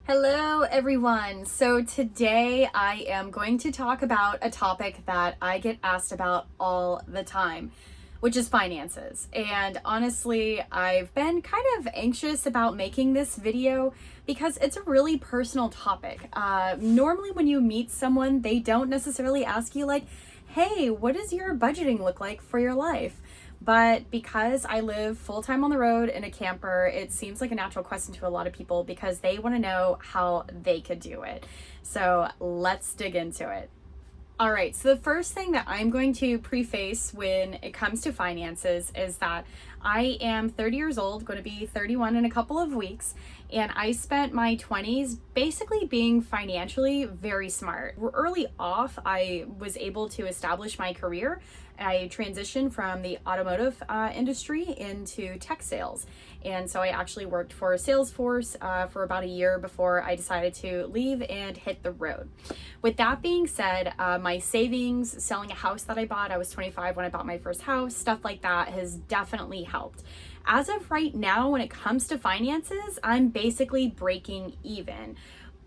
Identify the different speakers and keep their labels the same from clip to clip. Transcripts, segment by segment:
Speaker 1: Hello everyone. So today I am going to talk about a topic that I get asked about all the time, which is finances. And honestly, I've been kind of anxious about making this video because it's a really personal topic. Normally when you meet someone, they don't necessarily ask you like, hey, what does your budgeting look like for your life? But because I live full-time on the road in a camper, it seems like a natural question to a lot of people because they want to know how they could do it. So let's dig into it. All right, so the first thing that I'm going to preface when it comes to finances is that I am 30 years old, going to be 31 in a couple of weeks, and I spent my 20s basically being financially very smart. Early off, I was able to establish my career. I transitioned from the automotive industry into tech sales. And so I actually worked for Salesforce for about a year before I decided to leave and hit the road. With that being said, my savings, selling a house that I bought, I was 25 when I bought my first house, stuff like that has definitely helped. As of right now, when it comes to finances, I'm basically breaking even.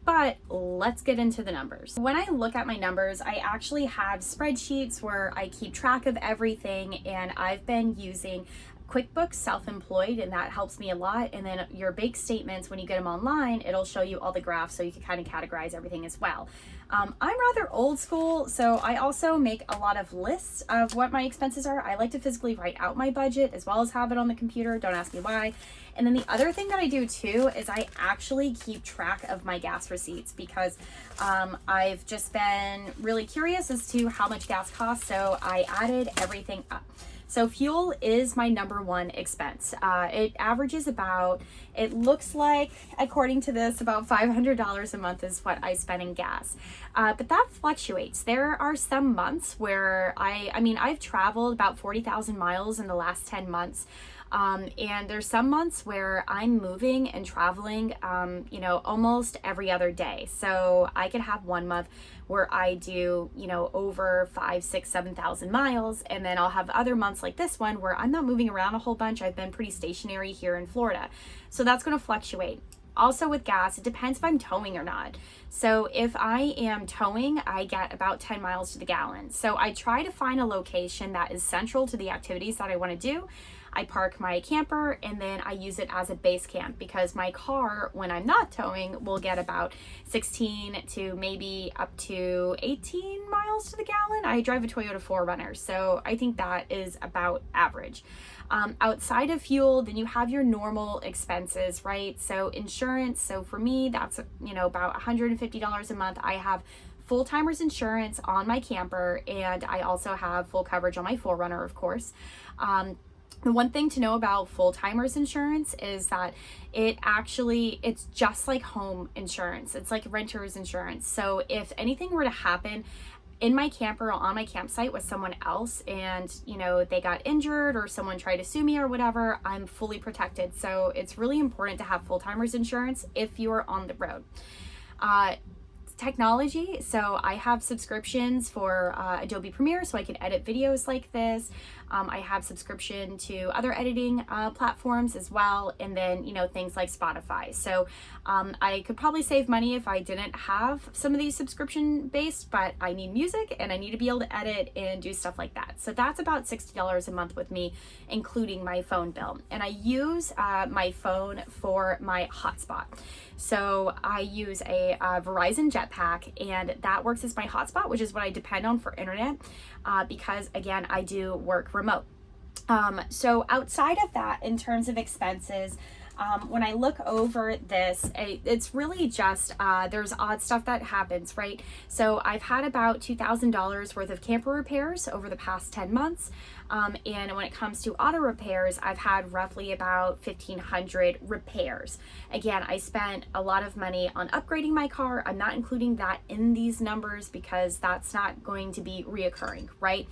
Speaker 1: But let's get into the numbers. When I look at my numbers, I actually have spreadsheets where I keep track of everything, and I've been using QuickBooks Self-Employed, and that helps me a lot. And then your bank statements, when you get them online, it'll show you all the graphs so you can kind of categorize everything as well. I'm rather old school, so I also make a lot of lists of what my expenses are. I like to physically write out my budget as well as have it on the computer. Don't ask me why. And then the other thing that I do too is I actually keep track of my gas receipts because I've just been really curious as to how much gas costs, so I added everything up. So fuel is my number one expense. It averages about, it looks like, according to this, about $500 a month is what I spend in gas. But that fluctuates. There are some months where I've traveled about 40,000 miles in the last 10 months. And there's some months where I'm moving and traveling, almost every other day. So I could have one month where I do, over 5, 6, 7,000 miles. And then I'll have other months like this one where I'm not moving around a whole bunch. I've been pretty stationary here in Florida. So that's going to fluctuate. Also with gas, it depends if I'm towing or not. So if I am towing, I get about 10 miles to the gallon. So I try to find a location that is central to the activities that I want to do. I park my camper and then I use it as a base camp because my car, when I'm not towing, will get about 16 to maybe up to 18 miles to the gallon. I drive a Toyota 4Runner, so I think that is about average. Outside of fuel, then you have your normal expenses, right? So insurance, so for me, that's, about $150 a month. I have full-timers insurance on my camper, and I also have full coverage on my 4Runner, of course. The one thing to know about full-timers insurance is that it's just like home insurance. It's like renter's insurance. So if anything were to happen in my camper or on my campsite with someone else and, they got injured or someone tried to sue me or whatever, I'm fully protected. So it's really important to have full-timers insurance if you're on the road. Technology, so I have subscriptions for Adobe Premiere so I can edit videos like this. I have subscription to other editing platforms as well, and then things like Spotify. So I could probably save money if I didn't have some of these subscription based, but I need music and I need to be able to edit and do stuff like that. So that's about $60 a month with me, including my phone bill. And I use my phone for my hotspot. So I use a Verizon Jetpack, and that works as my hotspot, which is what I depend on for internet because, again, I do work remote. So outside of that, in terms of expenses, when I look over this, it's really just, there's odd stuff that happens, right? So I've had about $2,000 worth of camper repairs over the past 10 months. And when it comes to auto repairs, I've had roughly about 1,500 repairs. Again, I spent a lot of money on upgrading my car. I'm not including that in these numbers because that's not going to be reoccurring, right?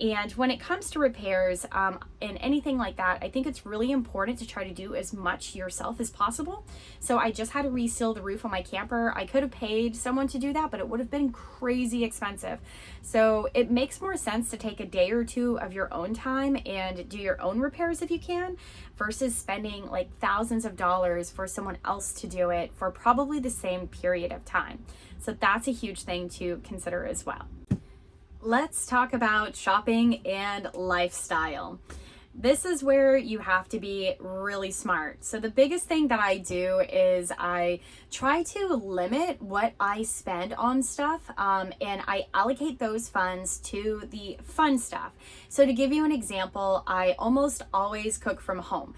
Speaker 1: And when it comes to repairs and anything like that, I think it's really important to try to do as much yourself as possible. So I just had to reseal the roof on my camper. I could have paid someone to do that, but it would have been crazy expensive. So it makes more sense to take a day or two of your own own time and do your own repairs if you can, versus spending like thousands of dollars for someone else to do it for probably the same period of time. So that's a huge thing to consider as well. Let's talk about shopping and lifestyle. This is where you have to be really smart. So the biggest thing that I do is I try to limit what I spend on stuff, and I allocate those funds to the fun stuff. So to give you an example, I almost always cook from home.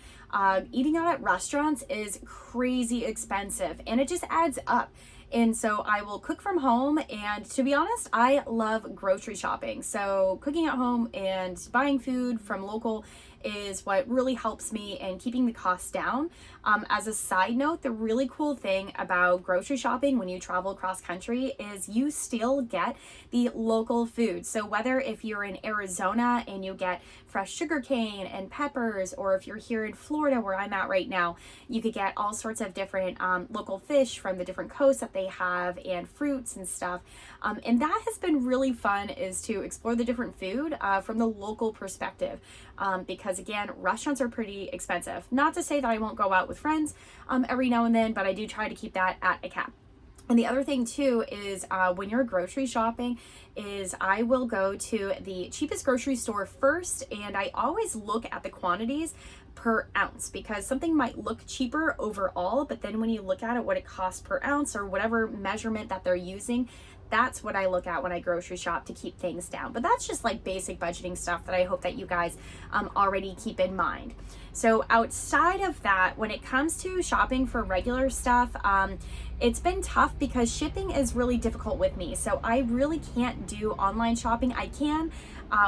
Speaker 1: Eating out at restaurants is crazy expensive and it just adds up. And so I will cook from home, and to be honest, I love grocery shopping. So cooking at home and buying food from local is what really helps me in keeping the costs down. As a side note, the really cool thing about grocery shopping when you travel cross country is you still get the local food. So whether if you're in Arizona and you get fresh sugarcane and peppers, or if you're here in Florida where I'm at right now, you could get all sorts of different local fish from the different coasts that they have, and fruits and stuff. And that has been really fun, is to explore the different food from the local perspective. Because again, restaurants are pretty expensive. Not to say that I won't go out with friends every now and then, but I do try to keep that at a cap. And the other thing too is when you're grocery shopping is I will go to the cheapest grocery store first, and I always look at the quantities per ounce, because something might look cheaper overall, but then when you look at it, what it costs per ounce or whatever measurement that they're using, that's what I look at when I grocery shop to keep things down. But that's just like basic budgeting stuff that I hope that you guys already keep in mind. So outside of that, when it comes to shopping for regular stuff, it's been tough because shipping is really difficult with me. So I really can't do online shopping. I can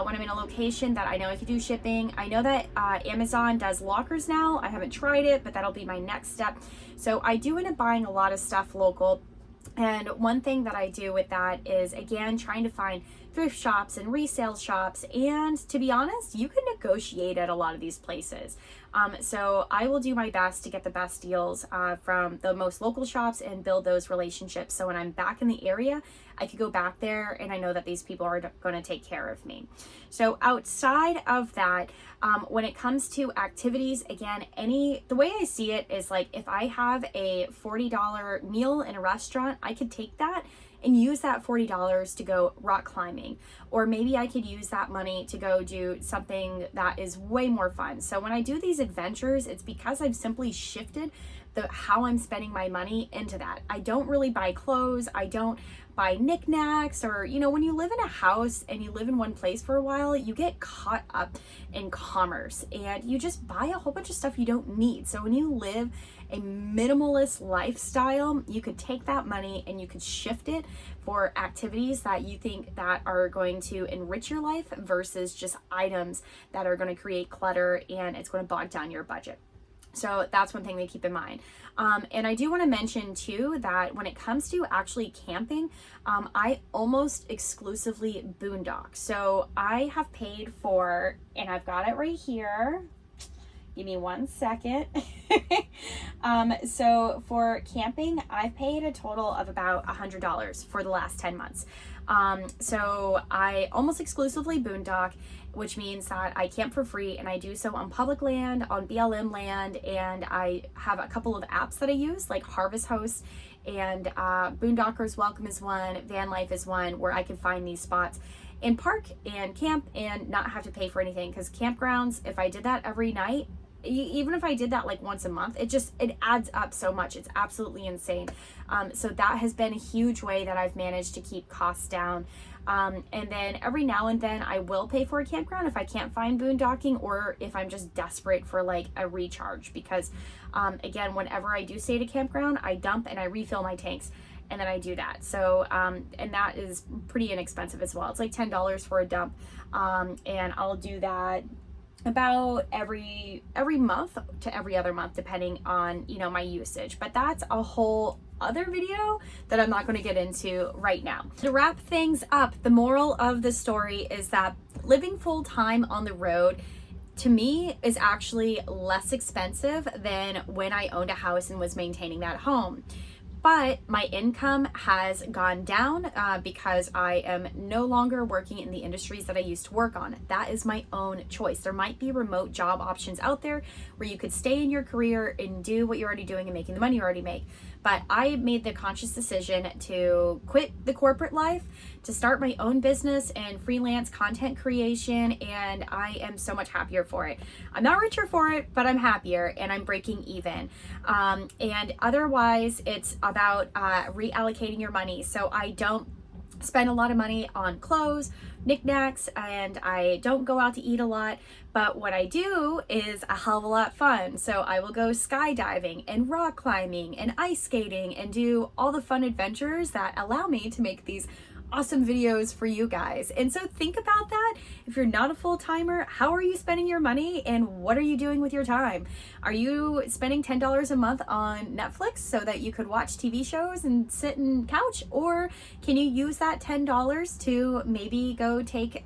Speaker 1: when I'm in a location that I know I can do shipping. I know that Amazon does lockers now. I haven't tried it, but that'll be my next step. So I do end up buying a lot of stuff local. And one thing that I do with that is, again, trying to find thrift shops and resale shops. And to be honest, you can negotiate at a lot of these places. So I will do my best to get the best deals from the most local shops and build those relationships. So when I'm back in the area, I could go back there and I know that these people are going to take care of me. So outside of that, when it comes to activities, again, the way I see it is like, if I have a $40 meal in a restaurant, I could take that and use that $40 to go rock climbing. Or maybe I could use that money to go do something that is way more fun. So when I do these adventures, it's because I've simply shifted how I'm spending my money into that. I don't really buy clothes. I don't buy knickknacks, or, when you live in a house and you live in one place for a while, you get caught up in commerce and you just buy a whole bunch of stuff you don't need. So when you live a minimalist lifestyle, you could take that money and you could shift it for activities that you think that are going to enrich your life versus just items that are going to create clutter and it's going to bog down your budget. So that's one thing to keep in mind. And I do want to mention too that when it comes to actually camping, I almost exclusively boondock. So I have paid for, and I've got it right here. Give me 1 second. So for camping, I've paid a total of about $100 for the last 10 months. So I almost exclusively boondock, which means that I camp for free, and I do so on public land, on BLM land, and I have a couple of apps that I use, like Harvest Host, and Boondockers Welcome is one, Van Life is one, where I can find these spots and park and camp and not have to pay for anything. Because campgrounds, if I did that every night, even if I did that like once a month, it adds up so much. It's absolutely insane. So that has been a huge way that I've managed to keep costs down. And then every now and then I will pay for a campground if I can't find boondocking, or if I'm just desperate for like a recharge, because again, whenever I do stay at a campground, I dump and I refill my tanks, and then I do that. So and that is pretty inexpensive as well. It's like $10 for a dump, and I'll do that about every month to every other month, depending on my usage. But that's a whole other video that I'm not going to get into right now. To wrap things up, the moral of the story is that living full-time on the road, to me, is actually less expensive than when I owned a house and was maintaining that home. But my income has gone down because I am no longer working in the industries that I used to work on. That is my own choice. There might be remote job options out there where you could stay in your career and do what you're already doing and making the money you already make. But I made the conscious decision to quit the corporate life, to start my own business and freelance content creation, and I am so much happier for it. I'm not richer for it, but I'm happier and I'm breaking even. And otherwise, it's about reallocating your money. So I don't spend a lot of money on clothes, knickknacks, and I don't go out to eat a lot. But what I do is a hell of a lot fun. So I will go skydiving and rock climbing and ice skating and do all the fun adventures that allow me to make these awesome videos for you guys. And so think about that. If you're not a full-timer, how are you spending your money and what are you doing with your time? Are you spending $10 a month on Netflix so that you could watch TV shows and sit and couch? Or can you use that $10 to maybe go take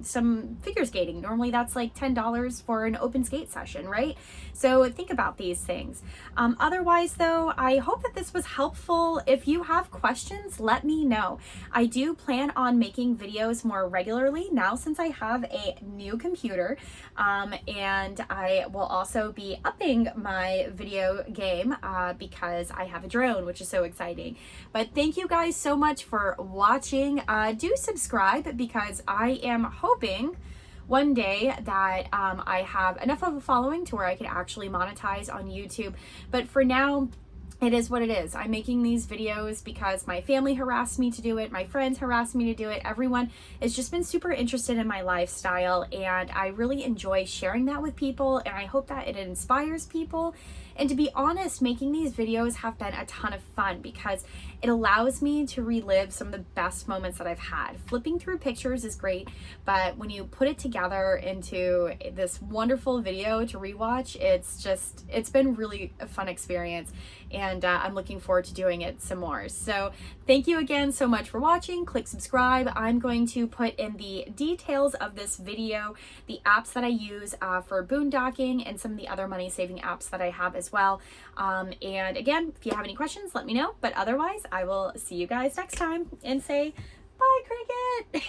Speaker 1: some figure skating? Normally that's like $10 for an open skate session, right? So think about these things. Otherwise though, I hope that this was helpful. If you have questions, let me know. I do plan on making videos more regularly now since I have a new computer, and I will also be upping my video game because I have a drone, which is so exciting. But thank you guys so much for watching. Do subscribe because I am hoping one day that I have enough of a following to where I can actually monetize on YouTube. But for now, it is what it is. I'm making these videos because my family harassed me to do it. My friends harassed me to do it. Everyone has just been super interested in my lifestyle, and I really enjoy sharing that with people, and I hope that it inspires people. And to be honest, making these videos have been a ton of fun because it allows me to relive some of the best moments that I've had. Flipping through pictures is great, but when you put it together into this wonderful video to rewatch, it's been really a fun experience, and I'm looking forward to doing it some more. So thank you again so much for watching. Click subscribe. I'm going to put in the details of this video the apps that I use for boondocking and some of the other money saving apps that I have as well. And again, if you have any questions, let me know. But otherwise, I will see you guys next time and say bye, Cricket.